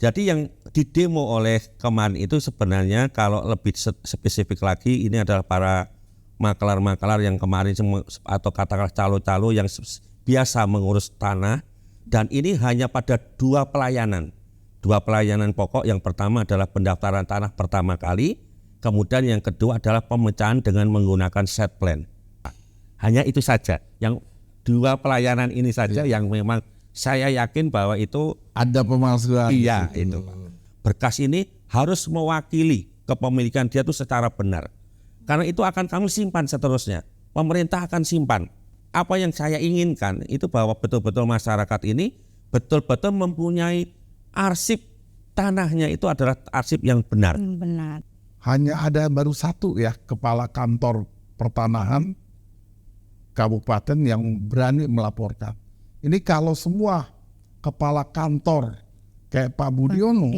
Jadi yang didemo oleh kemarin itu sebenarnya kalau lebih spesifik lagi ini adalah para makelar-makelar yang kemarin atau katakanlah calo-calo yang biasa mengurus tanah, dan ini hanya pada dua pelayanan pokok. Yang pertama adalah pendaftaran tanah pertama kali, kemudian yang kedua adalah pemecahan dengan menggunakan set plan. Hanya itu saja, yang dua pelayanan ini saja yang memang saya yakin bahwa itu ada pemalsuan. Iya, itu Pak. Berkas ini harus mewakili kepemilikan dia itu secara benar. Karena itu akan kami simpan seterusnya. Pemerintah akan simpan. Apa yang saya inginkan itu bahwa betul-betul masyarakat ini betul-betul mempunyai arsip tanahnya itu adalah arsip yang benar. Benar. Hanya ada baru satu ya kepala kantor pertanahan kabupaten yang berani melaporkan. Ini kalau semua kepala kantor kayak Pak Budiono,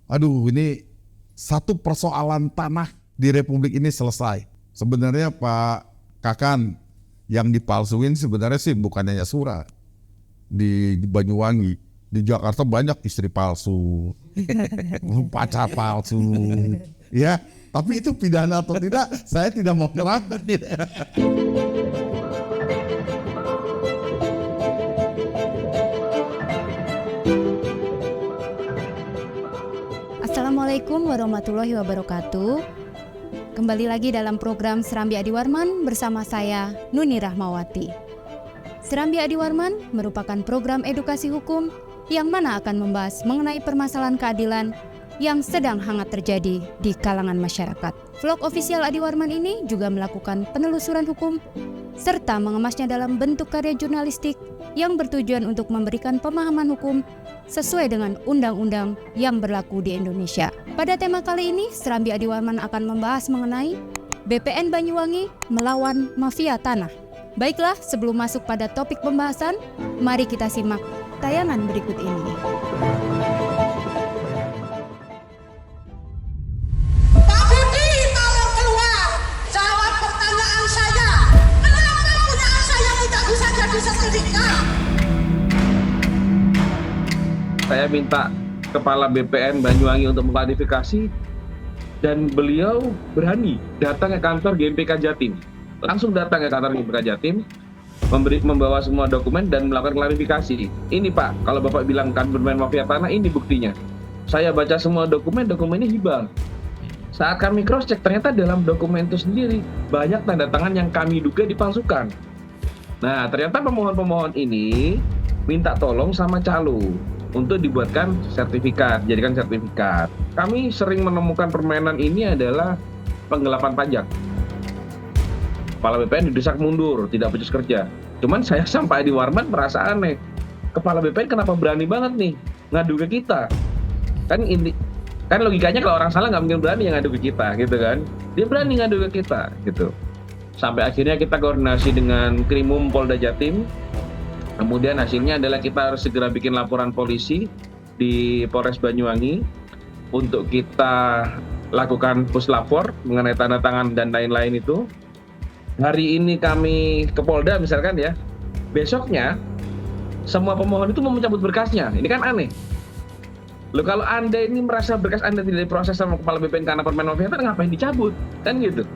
aduh ini satu persoalan tanah di Republik ini selesai. Sebenarnya Pak Kakan yang dipalsuin sebenarnya sih bukan hanya Sura. Di Banyuwangi, di Jakarta banyak istri palsu, pacar palsu, ya. Tapi itu pidana atau tidak, saya tidak mau nerangkan. Assalamualaikum warahmatullahi wabarakatuh. Kembali lagi dalam program Serambi Adi Warman bersama saya Nuni Rahmawati. Serambi Adi Warman merupakan program edukasi hukum yang mana akan membahas mengenai permasalahan keadilan yang sedang hangat terjadi di kalangan masyarakat. Vlog official Adi Warman ini juga melakukan penelusuran hukum serta mengemasnya dalam bentuk karya jurnalistik yang bertujuan untuk memberikan pemahaman hukum sesuai dengan undang-undang yang berlaku di Indonesia. Pada tema kali ini, Serambi Adi Warman akan membahas mengenai BPN Banyuwangi melawan mafia tanah. Baiklah, sebelum masuk pada topik pembahasan, mari kita simak tayangan berikut ini. Pak Budi, tolong keluar. Jawab pertanyaan saya. Kenapa punya saya tidak bisa jadi sertifikat? Saya minta Kepala BPN Banyuwangi untuk mengklarifikasi, dan beliau berani datang ke kantor GMPK Jatim. Langsung datang ke kantor GMPK Jatim, membawa semua dokumen dan melakukan klarifikasi. Ini Pak, kalau Bapak bilang kan bermain mafia tanah, ini buktinya. Saya baca semua dokumennya hibal. Saat kami cross check, ternyata dalam dokumen itu sendiri banyak tanda tangan yang kami duga dipalsukan. Nah, ternyata pemohon-pemohon ini minta tolong sama calo untuk dibuatkan sertifikat, jadikan sertifikat. Kami sering menemukan permainan ini adalah penggelapan pajak. Kepala BPN didesak mundur, tidak becus kerja. Cuman saya sampai di Warman merasa aneh. Kepala BPN kenapa berani banget nih ngadu ke kita? Kan logikanya kalau orang salah nggak mungkin berani yang ngadu ke kita, gitu kan? Dia berani ngadu ke kita, gitu. Sampai akhirnya kita koordinasi dengan Krimum Polda Jatim. Kemudian hasilnya adalah kita harus segera bikin laporan polisi di Polres Banyuwangi untuk kita lakukan puslapor mengenai tanda tangan dan lain-lain itu. Hari ini kami ke Polda misalkan ya, besoknya semua pemohon itu mau mencabut berkasnya. Ini kan aneh. Loh, kalau Anda ini merasa berkas Anda tidak diproses sama Kepala BPN karena permen mafia tanah, ngapain dicabut? Kan gitu.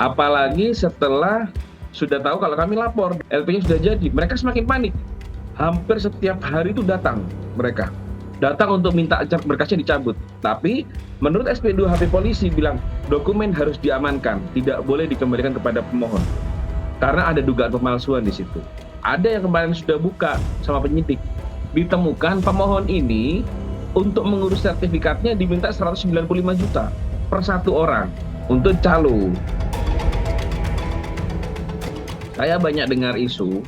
Apalagi setelah sudah tahu kalau kami lapor, LP-nya sudah jadi, mereka semakin panik. Hampir setiap hari itu datang mereka. Datang untuk minta berkasnya dicabut. Tapi menurut SP2 HP polisi bilang dokumen harus diamankan, tidak boleh dikembalikan kepada pemohon. Karena ada dugaan pemalsuan di situ. Ada yang kemarin sudah buka sama penyidik. Ditemukan pemohon ini untuk mengurus sertifikatnya diminta 195 juta per satu orang untuk calo. Saya banyak dengar isu,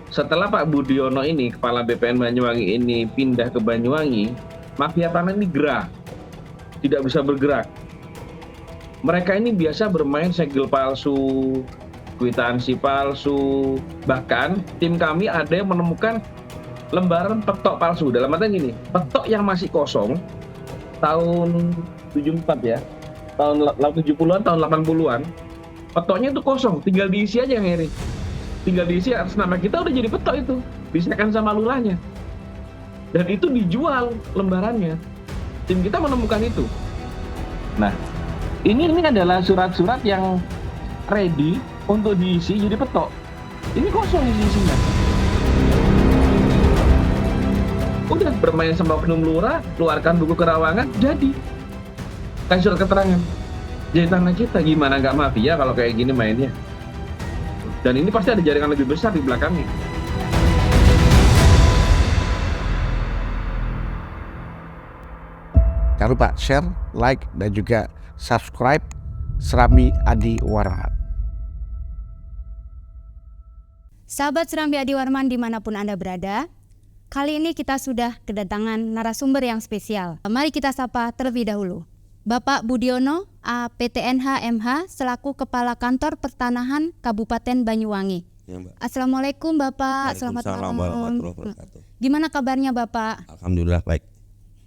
setelah Pak Budiono ini, Kepala BPN Banyuwangi ini pindah ke Banyuwangi, mafia tanah ini gerah, tidak bisa bergerak. Mereka ini biasa bermain segel palsu, kwitansi palsu, bahkan tim kami ada yang menemukan lembaran petok palsu. Dalam artian gini, petok yang masih kosong, tahun 74 ya, tahun 70-an, tahun 80-an, petoknya itu kosong, tinggal diisi aja yang Heri. Tinggal diisi atas nama kita udah jadi petok itu, disahkan sama lurahnya. Dan itu dijual lembarannya. Tim kita menemukan itu. Nah, ini adalah surat-surat yang ready untuk diisi jadi petok. Ini kosong isinya. Udah bermain sama oknum lurah, keluarkan buku kerawangan, jadi. Kasih surat keterangan. Jadi tanah kita gimana nggak mafia kalau kayak gini mainnya. Dan ini pasti ada jaringan lebih besar di belakangnya. Jangan lupa share, like, dan juga subscribe Serambi Adi Warman. Sahabat Serambi Adi Warman dimanapun Anda berada, kali ini kita sudah kedatangan narasumber yang spesial. Mari kita sapa terlebih dahulu. Bapak Budiono, APTNH MH, selaku Kepala Kantor Pertanahan Kabupaten Banyuwangi. Ya, Mbak. Assalamualaikum Bapak, selamat Waalaikumsalam warahmatullahi wabarakatuh. Gimana kabarnya Bapak? Alhamdulillah baik.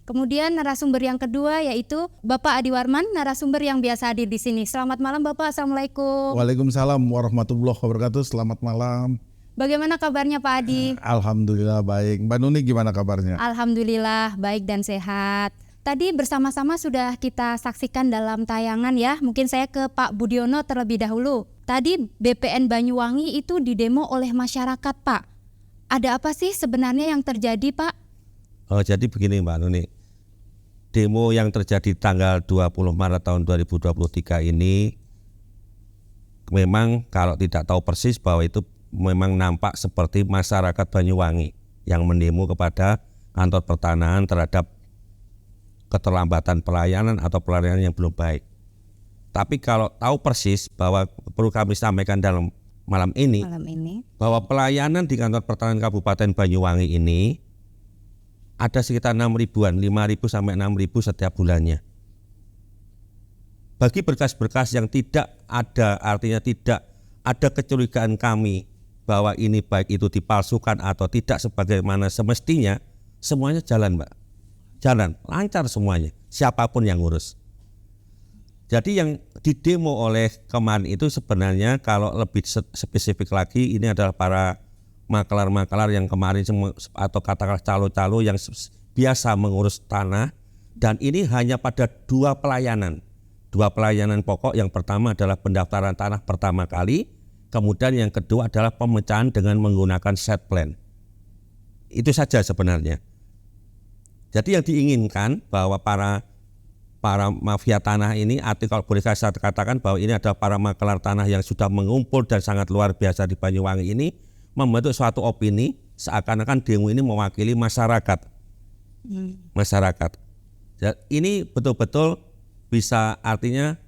Kemudian narasumber yang kedua yaitu Bapak Adi Warman, narasumber yang biasa hadir di sini. Selamat malam Bapak, Assalamualaikum. Waalaikumsalam warahmatullahi wabarakatuh. Selamat malam. Bagaimana kabarnya Pak Adi? Alhamdulillah baik. Mbak Nuni gimana kabarnya? Alhamdulillah baik dan sehat. Tadi bersama-sama sudah kita saksikan dalam tayangan ya. Mungkin saya ke Pak Budiono terlebih dahulu. Tadi BPN Banyuwangi itu didemo oleh masyarakat Pak. Ada apa sih sebenarnya yang terjadi Pak? Oh, jadi begini Mbak Nuni. Demo yang terjadi tanggal 20 Maret tahun 2023 ini memang kalau tidak tahu persis bahwa itu memang nampak seperti masyarakat Banyuwangi yang mendemo kepada kantor pertanahan terhadap keterlambatan pelayanan atau pelayanan yang belum baik. Tapi kalau tahu persis bahwa perlu kami sampaikan dalam malam ini bahwa pelayanan di kantor pertanahan Kabupaten Banyuwangi ini ada sekitar 6.000-an, 5.000 sampai 6.000 setiap bulannya. Bagi berkas-berkas yang tidak ada, artinya tidak ada kecurigaan kami bahwa ini baik itu dipalsukan atau tidak sebagaimana semestinya, semuanya jalan Mbak. Jalan, lancar semuanya, siapapun yang ngurus. Jadi yang didemo oleh kemarin itu sebenarnya kalau lebih spesifik lagi ini adalah para makelar-makelar yang kemarin atau katakanlah calo-calo yang biasa mengurus tanah, dan ini hanya pada dua pelayanan pokok. Yang pertama adalah pendaftaran tanah pertama kali, kemudian yang kedua adalah pemecahan dengan menggunakan set plan. Itu saja sebenarnya. Jadi yang diinginkan bahwa para mafia tanah ini, arti kalau boleh saya katakan bahwa ini adalah para makelar tanah yang sudah mengumpul dan sangat luar biasa di Banyuwangi ini, membentuk suatu opini seakan-akan demo ini mewakili masyarakat. Masyarakat. Ini betul-betul bisa artinya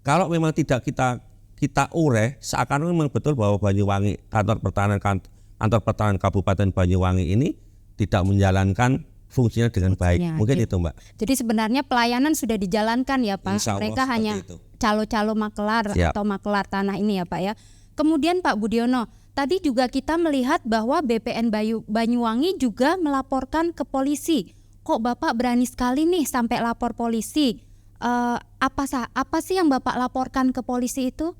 kalau memang tidak kita ureh, seakan-akan memang betul bahwa Banyuwangi kantor pertanahan Kabupaten Banyuwangi ini tidak menjalankan fungsinya dengan baik. Mungkin itu Mbak. Jadi sebenarnya pelayanan sudah dijalankan ya Pak. Insya Allah mereka hanya calo-calo makelar atau makelar tanah ini ya Pak ya. Kemudian Pak Budiono, tadi juga kita melihat bahwa BPN Banyuwangi juga melaporkan ke polisi. Kok Bapak berani sekali nih sampai lapor polisi? Apa sih yang Bapak laporkan ke polisi itu?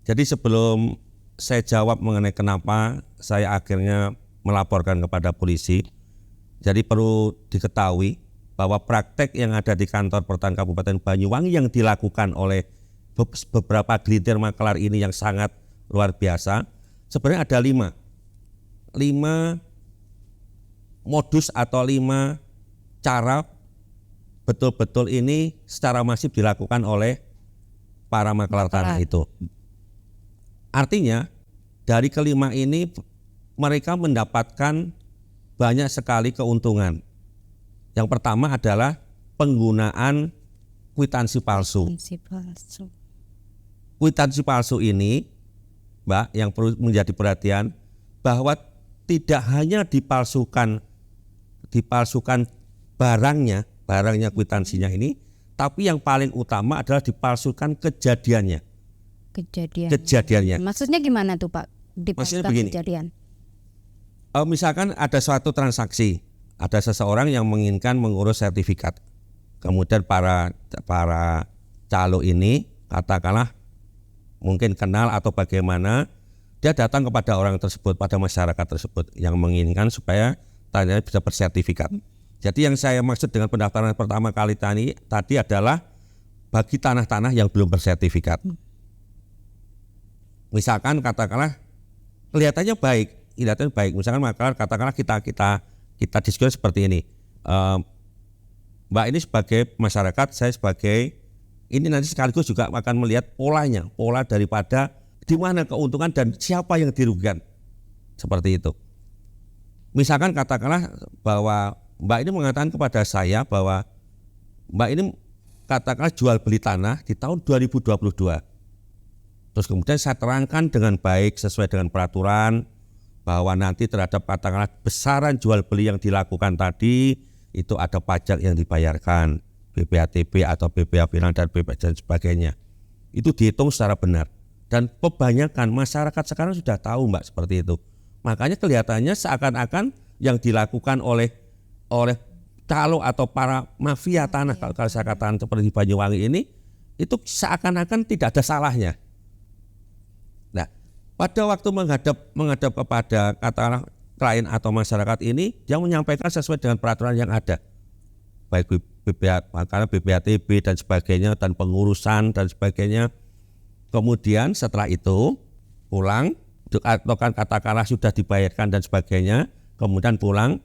Jadi sebelum saya jawab mengenai kenapa saya akhirnya melaporkan kepada polisi, jadi perlu diketahui bahwa praktek yang ada di kantor pertanahan Kabupaten Banyuwangi yang dilakukan oleh beberapa gelintir makelar ini yang sangat luar biasa, sebenarnya ada 5 modus atau 5 cara betul-betul ini secara masif dilakukan oleh para makelar tanah itu. Artinya dari kelima ini mereka mendapatkan banyak sekali keuntungan. Yang pertama adalah penggunaan kwitansi palsu. Kwitansi palsu ini, Mbak, yang perlu menjadi perhatian bahwa tidak hanya dipalsukan barangnya kwitansinya ini, tapi yang paling utama adalah dipalsukan kejadiannya. Maksudnya gimana tuh Pak? Maksudnya begini. Kejadian. Misalkan ada suatu transaksi, ada seseorang yang menginginkan mengurus sertifikat, kemudian para calo ini katakanlah mungkin kenal atau bagaimana, dia datang kepada orang tersebut, pada masyarakat tersebut yang menginginkan supaya tanya bisa bersertifikat. Jadi yang saya maksud dengan pendaftaran pertama kali tadi adalah bagi tanah-tanah yang belum bersertifikat. Misalkan katakanlah kelihatannya baik, misalkan maklar katakanlah kita diskusi seperti ini. Mbak ini sebagai masyarakat, saya sebagai ini nanti sekaligus juga akan melihat pola daripada di mana keuntungan dan siapa yang dirugikan. Seperti itu. Misalkan katakanlah bahwa Mbak ini mengatakan kepada saya bahwa Mbak ini katakanlah jual beli tanah di tahun 2022. Terus kemudian saya terangkan dengan baik sesuai dengan peraturan bahwa nanti terhadap katakanlah besaran jual beli yang dilakukan tadi itu ada pajak yang dibayarkan, BPHTB atau BPH Bilang dan BPH dan sebagainya. Itu dihitung secara benar. Dan kebanyakan masyarakat sekarang sudah tahu Mbak seperti itu. Makanya kelihatannya seakan-akan yang dilakukan oleh calo atau para mafia tanah kalau saya katakan seperti di Banyuwangi ini itu seakan-akan tidak ada salahnya. Nah, pada waktu menghadap kepada katakanlah klien atau masyarakat ini, dia menyampaikan sesuai dengan peraturan yang ada, baik BPHTB dan sebagainya dan pengurusan dan sebagainya. Kemudian setelah itu pulang, atau kan katakanlah sudah dibayarkan dan sebagainya, kemudian pulang.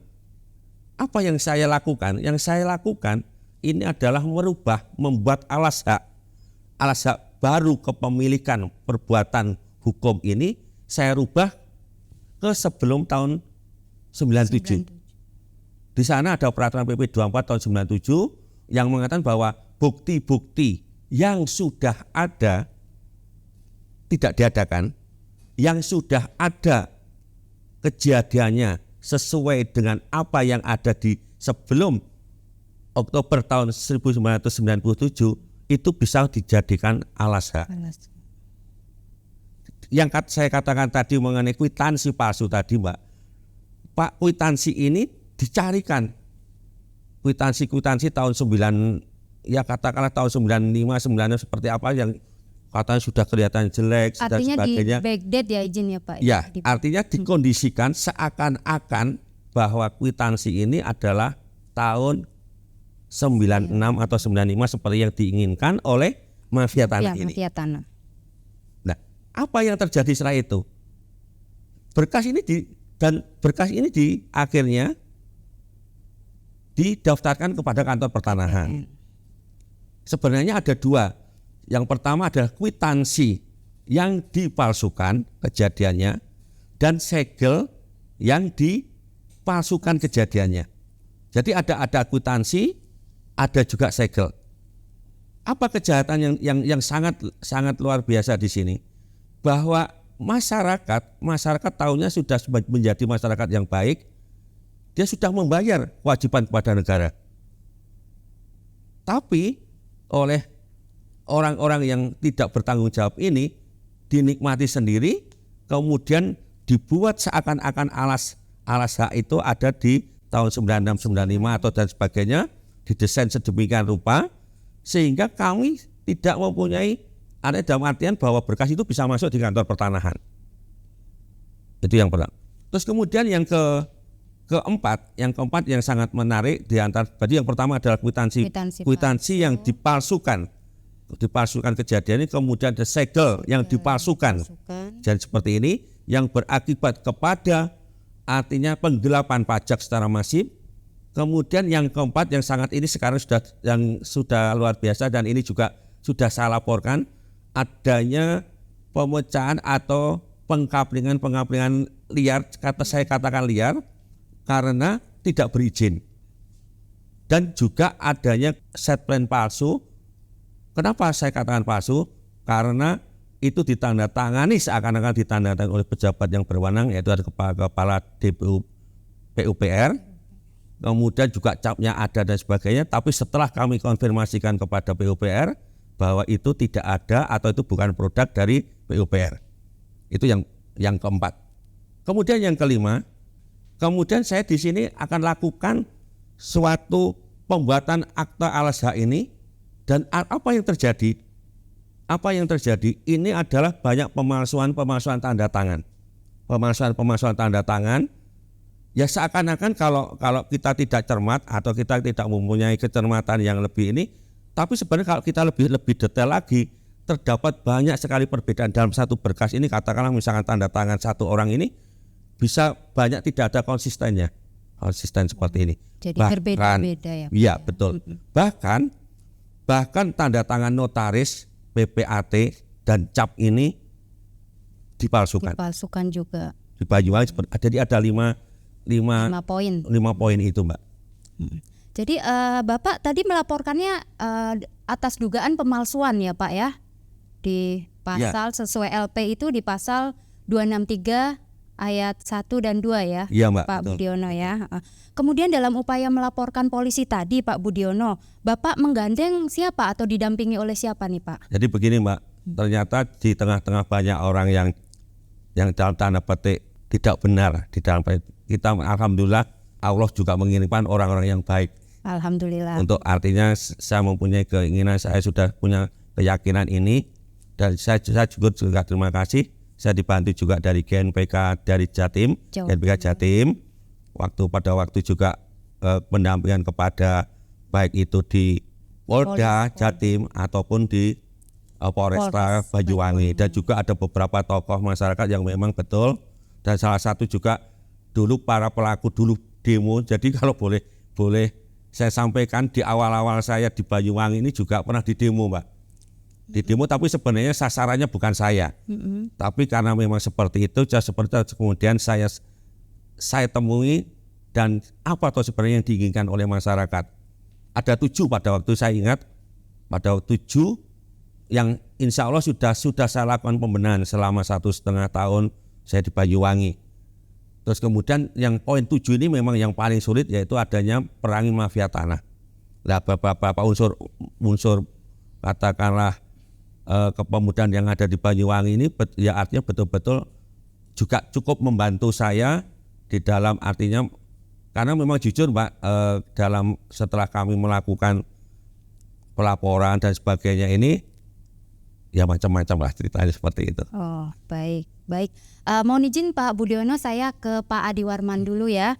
Apa yang saya lakukan? Yang saya lakukan ini adalah membuat alas hak baru kepemilikan perbuatan hukum ini saya rubah ke sebelum tahun 97. Di sana ada peraturan PP 24 tahun 97 yang mengatakan bahwa bukti-bukti yang sudah ada tidak diadakan, yang sudah ada kejadiannya sesuai dengan apa yang ada di sebelum Oktober tahun 1997 itu bisa dijadikan alas hak. Yang saya katakan tadi mengenai kwitansi palsu tadi Mbak, Pak, kwitansi ini dicarikan kwitansi tahun 9 ya katakanlah tahun 95 96 seperti apa yang katanya sudah kelihatan jelek dan sebagainya. Artinya di backdate ya izin ya Pak. Ya, artinya dikondisikan seakan-akan bahwa kwitansi ini adalah tahun 96 atau 95 seperti yang diinginkan oleh mafia tanah ini. Mafia tanah. Nah, apa yang terjadi setelah itu? Berkas ini akhirnya didaftarkan kepada kantor pertanahan. Sebenarnya ada dua. Yang pertama adalah kwitansi yang dipalsukan kejadiannya dan segel yang dipalsukan kejadiannya. Jadi ada kwitansi, ada juga segel. Apa kejahatan yang sangat luar biasa di sini? Bahwa masyarakat tahunya sudah menjadi masyarakat yang baik, dia sudah membayar kewajiban kepada negara. Tapi oleh orang-orang yang tidak bertanggung jawab ini dinikmati sendiri, kemudian dibuat seakan-akan alas hak itu ada di tahun 96, 95 atau dan sebagainya, didesain sedemikian rupa sehingga kami tidak mempunyai ada dalam artian bahwa berkas itu bisa masuk di kantor pertanahan. Itu yang pertama. Terus kemudian yang keempat yang sangat menarik di antara tadi yang pertama adalah kwitansi yang dipalsukan kejadian ini, kemudian ada segel yang dipalsukan. Dan seperti ini yang berakibat kepada artinya penggelapan pajak secara masif. Kemudian yang keempat yang sangat ini sekarang sudah luar biasa dan ini juga sudah saya laporkan, adanya pemecahan atau pengkaplingan liar, saya katakan liar karena tidak berizin. Dan juga adanya set plan palsu. Kenapa saya katakan palsu? Karena itu ditandatangani seakan-akan ditandatangani oleh pejabat yang berwenang, yaitu ada kepala DPU PUPR. Kemudian juga capnya ada dan sebagainya. Tapi setelah kami konfirmasikan kepada PUPR bahwa itu tidak ada atau itu bukan produk dari PUPR. Itu yang keempat. Kemudian yang kelima, kemudian saya di sini akan lakukan suatu pembuatan akta alas hak ini. Dan apa yang terjadi? Ini adalah banyak pemalsuan tanda tangan. Pemalsuan tanda tangan Ya seakan-akan kalau kita tidak cermat atau kita tidak mempunyai kecermatan yang lebih ini, tapi sebenarnya kalau kita lebih detail lagi, terdapat banyak sekali perbedaan dalam satu berkas ini. Katakanlah misalkan tanda tangan satu orang ini bisa banyak tidak ada konsisten seperti ini. Jadi berbeda-beda ya. Iya betul. Bahkan tanda tangan notaris, PPAT dan cap ini dipalsukan. Dipalsukan juga. Di Banyuwangi jadi ada 5 poin itu, Mbak. Jadi Bapak tadi melaporkannya atas dugaan pemalsuan ya Pak ya, di pasal sesuai LP itu di pasal 263 ayat 1 dan 2 ya, Iya, Mbak, Pak betul. Budiono ya. Kemudian dalam upaya melaporkan polisi tadi Pak Budiono, Bapak menggandeng siapa atau didampingi oleh siapa nih Pak? Jadi begini, Mbak, ternyata di tengah-tengah banyak orang yang dalam tanda petik tidak benar di dalam kita, alhamdulillah Allah juga mengirimkan orang-orang yang baik. Alhamdulillah. Untuk artinya saya mempunyai keinginan, saya sudah punya keyakinan ini, dan saya juga terima kasih. Saya dibantu juga dari GNPK dari Jatim, GNPK Jatim. Pada waktu juga pendampingan kepada baik itu di Polda Jatim ataupun di Polresta Banyuwangi, dan juga ada beberapa tokoh masyarakat yang memang betul, dan salah satu juga dulu para pelaku dulu demo. Jadi kalau boleh saya sampaikan, di awal-awal saya di Banyuwangi ini juga pernah di demo, Mbak. Di demo, tapi sebenarnya sasarannya bukan saya. Tapi karena memang seperti itu, kemudian saya temui, dan apa tuh sebenarnya yang diinginkan oleh masyarakat. Ada 7 pada waktu saya ingat, pada waktu 7 yang insya Allah sudah saya lakukan pembenahan selama 1,5 tahun saya di Banyuwangi. Terus kemudian yang poin 7 ini memang yang paling sulit, yaitu adanya perangi mafia tanah. Nah, beberapa unsur katakanlah kepemudaan yang ada di Banyuwangi ini ya artinya betul-betul juga cukup membantu saya di dalam artinya, karena memang jujur, Mbak, setelah kami melakukan pelaporan dan sebagainya ini ya macam-macam lah ceritanya seperti itu. Oh, baik. Mohon izin Pak Budiono, saya ke Pak Adi Warman dulu ya.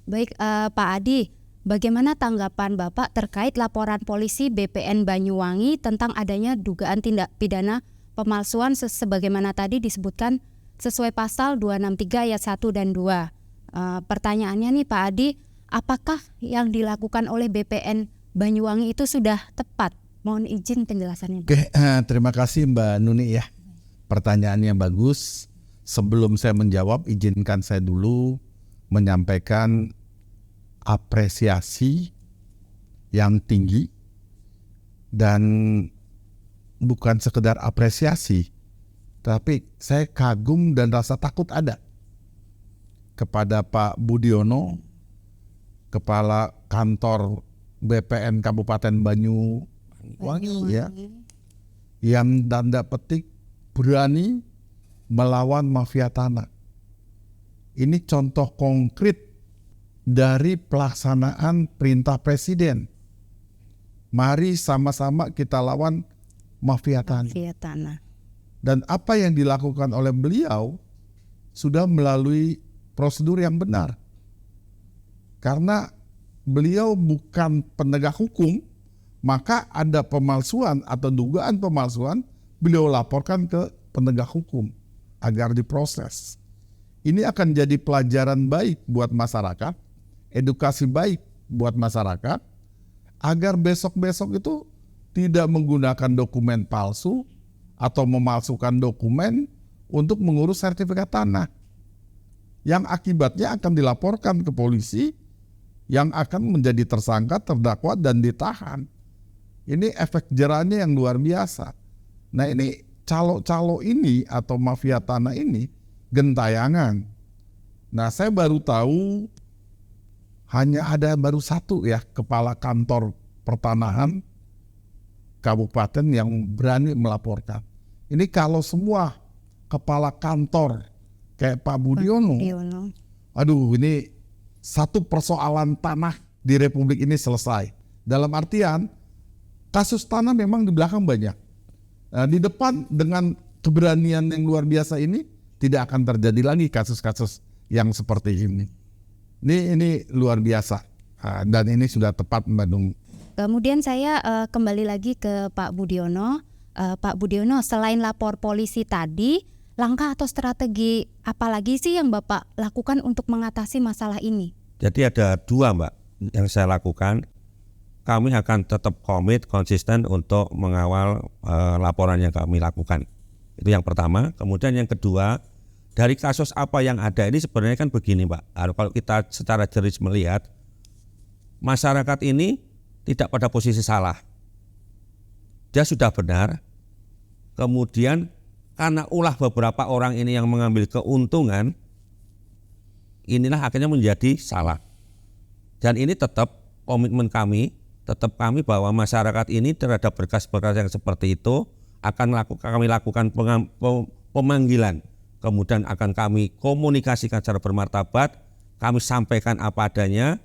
Baik, Pak Adi, bagaimana tanggapan Bapak terkait laporan polisi BPN Banyuwangi tentang adanya dugaan tindak pidana pemalsuan sebagaimana tadi disebutkan sesuai pasal 263 ayat 1 dan 2. Pertanyaannya nih Pak Adi, apakah yang dilakukan oleh BPN Banyuwangi itu sudah tepat? Mohon izin penjelasannya. Oke, terima kasih Mbak Nuni ya. Pertanyaannya bagus. Sebelum saya menjawab, izinkan saya dulu menyampaikan apresiasi yang tinggi, dan bukan sekedar apresiasi, tapi saya kagum dan rasa takut ada kepada Pak Budiono, Kepala Kantor BPN Kabupaten Banyuwangi ya, yang tanda petik berani melawan mafia tanah. Ini contoh konkret dari pelaksanaan perintah Presiden. Mari sama-sama kita lawan mafia tanah. Dan apa yang dilakukan oleh beliau sudah melalui prosedur yang benar. Karena beliau bukan penegak hukum, maka ada pemalsuan atau dugaan pemalsuan, beliau laporkan ke penegak hukum agar diproses. Ini akan jadi pelajaran baik buat masyarakat, edukasi baik buat masyarakat, agar besok-besok itu tidak menggunakan dokumen palsu atau memalsukan dokumen untuk mengurus sertifikat tanah, yang akibatnya akan dilaporkan ke polisi, yang akan menjadi tersangka, terdakwa, dan ditahan. Ini efek jerahnya yang luar biasa. Nah, ini calo-calo ini atau mafia tanah ini gentayangan. Nah, saya baru tahu hanya ada baru 1 ya kepala kantor pertanahan kabupaten yang berani melaporkan. Ini kalau semua kepala kantor kayak Pak Budiono, aduh, ini satu persoalan tanah di Republik ini selesai. Dalam artian kasus tanah memang di belakang banyak. Nah, di depan dengan keberanian yang luar biasa ini tidak akan terjadi lagi kasus-kasus yang seperti ini. Ini luar biasa. Dan ini sudah tepat Mbak Nung. Kemudian saya kembali lagi ke Pak Budiono. Pak Budiono, selain lapor polisi tadi, langkah atau strategi apa lagi sih yang Bapak lakukan untuk mengatasi masalah ini? Jadi ada 2 Mbak yang saya lakukan. Kami akan tetap komit, konsisten untuk mengawal laporan yang kami lakukan. Itu yang pertama. Kemudian yang kedua, dari kasus apa yang ada ini sebenarnya kan begini Mbak. Kalau kita secara jelas melihat, masyarakat ini tidak pada posisi salah. Dia sudah benar. Kemudian karena ulah beberapa orang ini yang mengambil keuntungan, inilah akhirnya menjadi salah. Dan ini tetap komitmen kami, bahwa masyarakat ini terhadap berkas-berkas yang seperti itu akan kami lakukan pemanggilan. Kemudian akan kami komunikasikan secara bermartabat, kami sampaikan apa adanya,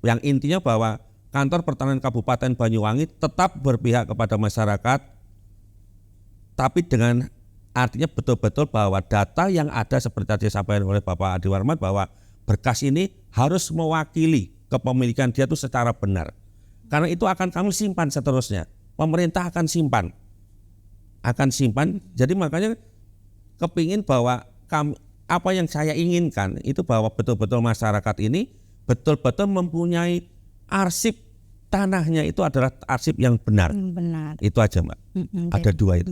yang intinya bahwa Kantor Pertanahan Kabupaten Banyuwangi tetap berpihak kepada masyarakat, tapi dengan artinya betul-betul bahwa data yang ada seperti tadi disampaikan oleh Bapak Adi Warman, bahwa berkas ini harus mewakili kepemilikan dia itu secara benar. Karena itu akan kami simpan seterusnya, pemerintah akan simpan. Jadi makanya kepingin bahwa apa yang saya inginkan itu bahwa betul-betul masyarakat ini betul-betul mempunyai arsip tanahnya itu adalah arsip yang benar. Benar. Itu aja Mbak. Ada 2 itu.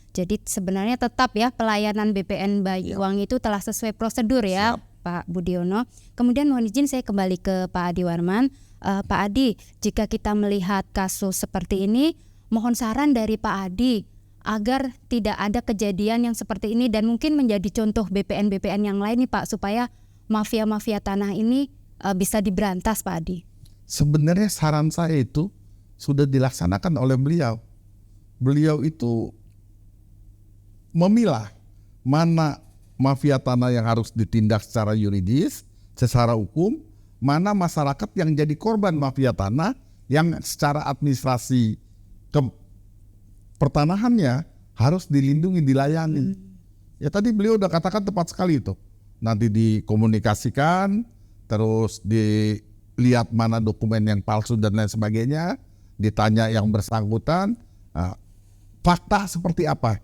Jadi sebenarnya tetap ya pelayanan BPN Banyuwangi itu telah sesuai prosedur ya. Siap. Pak Budiono. Kemudian mohon izin saya kembali ke Pak Adi Warman. Pak Adi, jika kita melihat kasus seperti ini, mohon saran dari Pak Adi agar tidak ada kejadian yang seperti ini dan mungkin menjadi contoh BPN-BPN yang lain nih Pak, supaya mafia-mafia tanah ini bisa diberantas Pak Adi. Sebenarnya saran saya itu sudah dilaksanakan oleh beliau. Beliau itu memilah mana mafia tanah yang harus ditindak secara yuridis, secara hukum, mana masyarakat yang jadi korban mafia tanah yang secara administrasi pertanahannya harus dilindungi, dilayani. Ya tadi beliau udah katakan tepat sekali itu. Nanti dikomunikasikan, terus dilihat mana dokumen yang palsu dan lain sebagainya, ditanya yang bersangkutan, fakta seperti apa.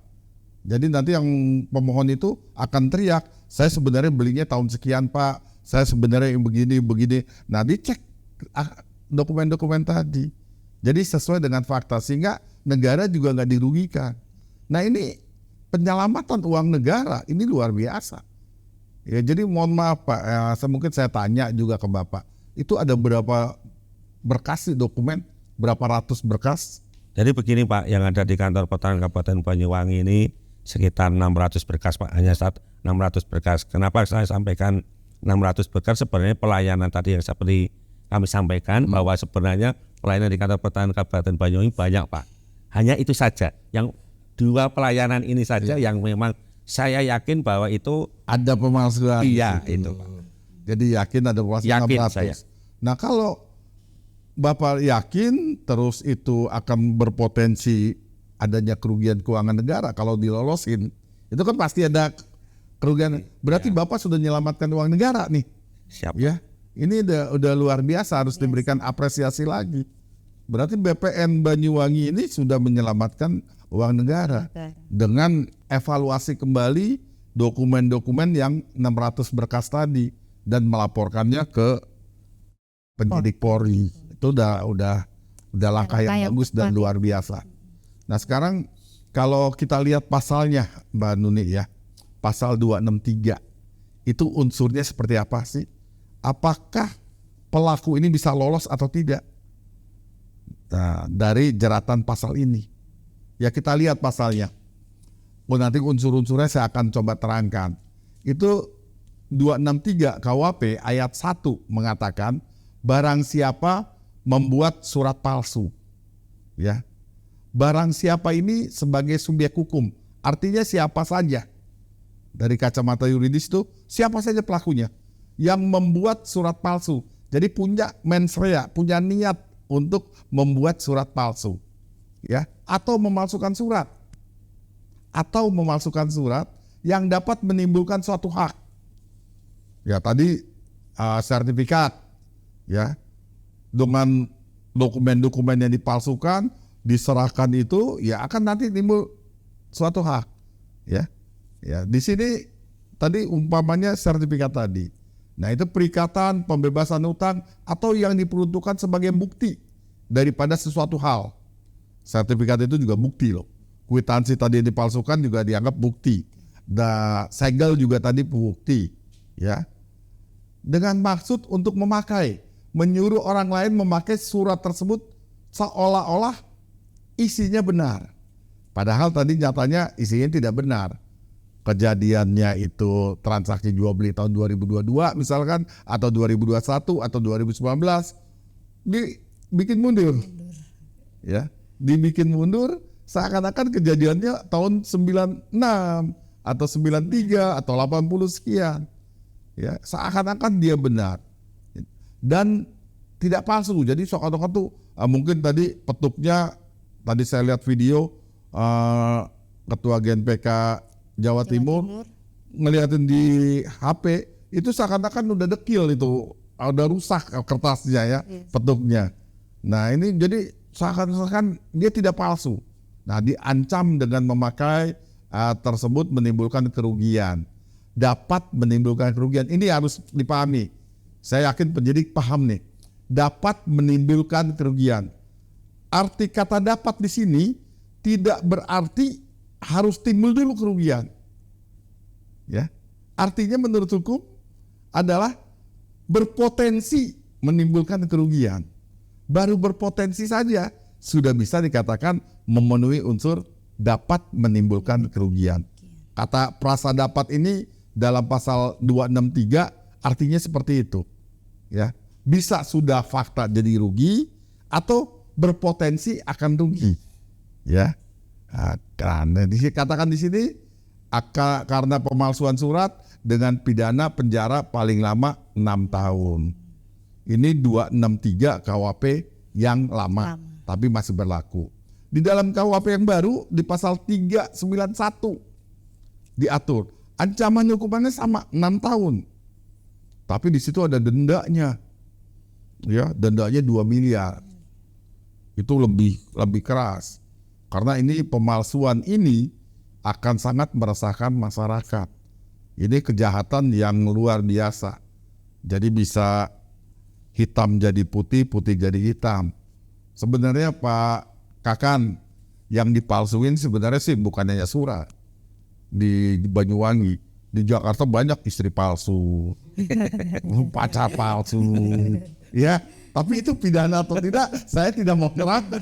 Jadi nanti yang pemohon itu akan teriak, saya sebenarnya belinya tahun sekian Pak, saya sebenarnya yang begini. Nah dicek dokumen-dokumen tadi. Jadi sesuai dengan fakta sehingga negara juga nggak dirugikan. Nah ini penyelamatan uang negara ini luar biasa. Ya jadi mohon maaf Pak, mungkin saya tanya juga ke Bapak, itu ada berapa berkas di dokumen, berapa ratus berkas? Jadi begini Pak, yang ada di Kantor Pertanahan Kabupaten Banyuwangi ini sekitar 600 berkas Pak, hanya 600 berkas. Kenapa saya sampaikan 600 berkas? Sebenarnya pelayanan tadi yang seperti kami sampaikan bahwa sebenarnya pelayanan di Kantor Pertanahan Kabupaten Banyuwangi banyak Pak. Hanya itu saja, yang 2 pelayanan ini saja yang memang saya yakin bahwa itu ada pemalsuan. Iya itu Pak. Jadi yakin ada pemalsuan. Yakin 600. saya. Nah kalau Bapak yakin terus itu akan berpotensi adanya kerugian keuangan negara kalau dilolosin, itu kan pasti ada kerugian. Berarti Bapak sudah menyelamatkan uang negara nih. Siap. Ya, ini udah luar biasa, harus diberikan apresiasi lagi. Berarti BPN Banyuwangi ini sudah menyelamatkan uang negara dengan evaluasi kembali dokumen-dokumen yang 600 berkas tadi dan melaporkannya ke penyidik Polri. Itu udah langkah yang bagus dan luar biasa. Nah sekarang kalau kita lihat pasalnya Mbak Nuni ya, pasal 263 itu unsurnya seperti apa sih? Apakah pelaku ini bisa lolos atau tidak? Nah, dari jeratan pasal ini. Ya kita lihat pasalnya. Nanti unsur-unsurnya saya akan coba terangkan. Itu 263 KUHP ayat 1 mengatakan barang siapa membuat surat palsu. Ya. Barang siapa ini sebagai subjek hukum. Artinya siapa saja. Dari kacamata yuridis itu siapa saja pelakunya yang membuat surat palsu. Jadi punya mens rea, punya niat untuk membuat surat palsu, ya, atau memalsukan surat yang dapat menimbulkan suatu hak. Ya tadi sertifikat, ya, dengan dokumen-dokumen yang dipalsukan diserahkan itu, ya akan nanti timbul suatu hak, ya. Ya, di sini tadi umpamanya sertifikat tadi. Nah, itu perikatan, pembebasan utang atau yang diperuntukkan sebagai bukti daripada sesuatu hal. Sertifikat itu juga bukti loh. Kwitansi tadi yang dipalsukan juga dianggap bukti. Segel juga tadi bukti, ya. Dengan maksud untuk menyuruh orang lain memakai surat tersebut seolah-olah isinya benar. Padahal tadi nyatanya isinya tidak benar. Kejadiannya itu transaksi jual beli tahun 2022 misalkan, atau 2021 atau 2019, dibikin mundur. Ya, dibikin mundur seakan-akan kejadiannya tahun 96 atau 93 atau 80 sekian. Ya, seakan-akan dia benar. Dan tidak palsu. Jadi seakan-akan tuh mungkin tadi petuknya, tadi saya lihat video Ketua GNPK Jawa Timur ngeliatin di HP itu seakan-akan udah dekil, itu udah rusak kertasnya ya, petuknya. Nah ini jadi seakan-akan dia tidak palsu. Nah diancam dengan memakai tersebut menimbulkan kerugian, dapat menimbulkan kerugian. Ini harus dipahami. Saya yakin penyidik paham nih, dapat menimbulkan kerugian. Arti kata dapat di sini tidak berarti harus timbul dulu kerugian. Ya, artinya menurut hukum adalah berpotensi menimbulkan kerugian. Baru berpotensi saja sudah bisa dikatakan memenuhi unsur dapat menimbulkan kerugian. Kata prasa dapat ini dalam pasal 263 artinya seperti itu. Ya, bisa sudah fakta jadi rugi atau berpotensi akan rugi. Ya. Karena dikatakan di sini karena pemalsuan surat dengan pidana penjara paling lama 6 tahun. Ini 263 KUHP yang lama, tapi masih berlaku. Di dalam KUHP yang baru di pasal 391 diatur ancaman hukumannya sama 6 tahun. Tapi di situ ada dendanya. Ya, dendanya 2 miliar. Itu lebih keras. Karena ini pemalsuan ini akan sangat meresahkan masyarakat. Ini kejahatan yang luar biasa. Jadi bisa hitam jadi putih, putih jadi hitam. Sebenarnya Pak Kakan yang dipalsuin sebenarnya sih bukan hanya surat. Di Banyuwangi, di Jakarta banyak istri palsu, pacar palsu. Ya, tapi itu pidana atau tidak, saya tidak mau nerangkan.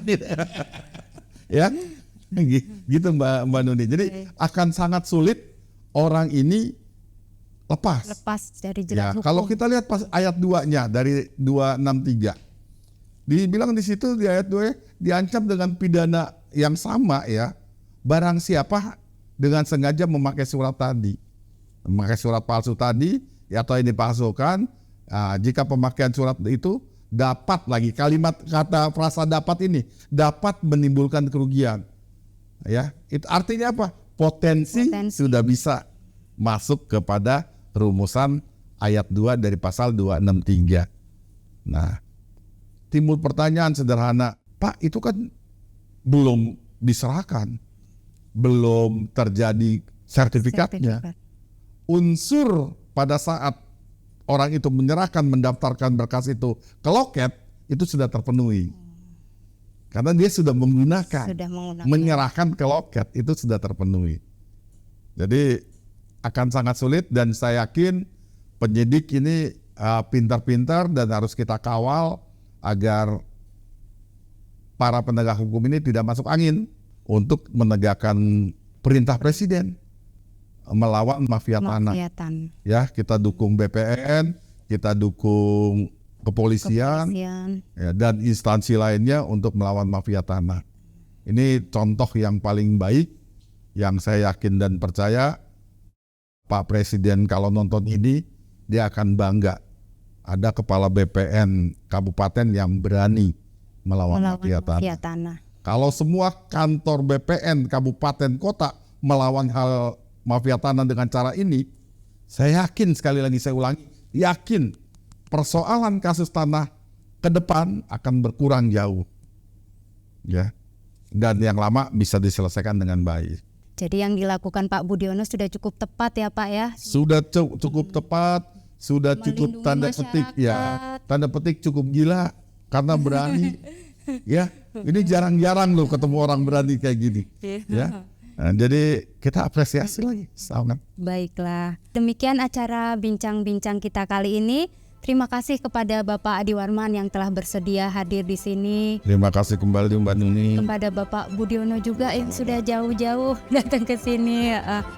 Ya, gitu Mbak Nuni. Jadi akan sangat sulit orang ini lepas dari jerat hukum. Kalau kita lihat pas ayat 2-nya dari 263, dibilang di situ di ayat 2 diancam dengan pidana yang sama ya, barang siapa dengan sengaja memakai surat tadi, memakai surat palsu tadi ya, atau ini dipalsukan, jika pemakaian surat itu dapat, lagi kalimat kata frasa dapat ini dapat menimbulkan kerugian, ya itu artinya apa? Potensi sudah bisa masuk kepada rumusan ayat 2 dari pasal 263. Nah, timbul pertanyaan sederhana, Pak, itu kan belum diserahkan, belum terjadi sertifikatnya. Unsur pada saat orang itu menyerahkan, mendaftarkan berkas itu ke loket, itu sudah terpenuhi. Karena dia sudah menggunakan. Menyerahkan ke loket, itu sudah terpenuhi. Jadi akan sangat sulit, dan saya yakin penyidik ini pintar-pintar dan harus kita kawal agar para penegak hukum ini tidak masuk angin untuk menegakkan perintah presiden melawan mafia tanah. Ya, kita dukung BPN, kita dukung kepolisian. Ya, dan instansi lainnya untuk melawan mafia tanah. Ini contoh yang paling baik yang saya yakin dan percaya Pak Presiden kalau nonton ini dia akan bangga. Ada kepala BPN kabupaten yang berani melawan mafia tanah. Kalau semua kantor BPN kabupaten kota melawan hal mafia tanah dengan cara ini, saya yakin, sekali lagi saya ulangi, yakin persoalan kasus tanah ke depan akan berkurang jauh. Ya. Dan yang lama bisa diselesaikan dengan baik. Jadi yang dilakukan Pak Budiono sudah cukup tepat ya Pak ya? Sudah cukup tepat, sudah cukup Melindungi tanda petik ya. Tanda petik cukup gila karena berani. Ya, ini jarang-jarang loh ketemu orang berani kayak gini. Ya. Nah, jadi kita apresiasi lagi, sangat. Baiklah, demikian acara bincang-bincang kita kali ini. Terima kasih kepada Bapak Adi Warman yang telah bersedia hadir di sini. Terima kasih kembali Mbak Nuni. Kepada Bapak Budiono juga yang sudah jauh-jauh datang ke sini.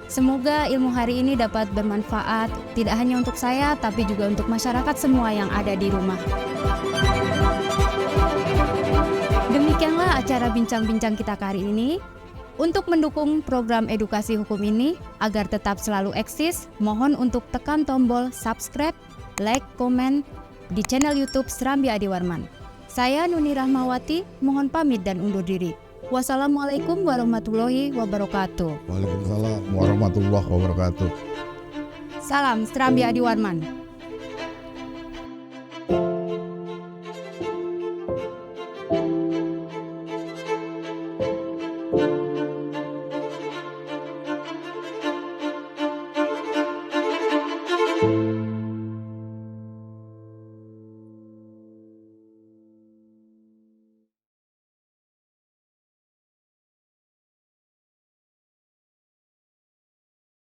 Semoga ilmu hari ini dapat bermanfaat tidak hanya untuk saya tapi juga untuk masyarakat semua yang ada di rumah. Demikianlah acara bincang-bincang kita kali ini. Untuk mendukung program edukasi hukum ini agar tetap selalu eksis, mohon untuk tekan tombol subscribe, like, komen di channel YouTube Serambi Adi Warman. Saya Nuni Rahmawati, mohon pamit dan undur diri. Wassalamualaikum warahmatullahi wabarakatuh. Waalaikumsalam warahmatullahi wabarakatuh. Salam Serambi Adi Warman.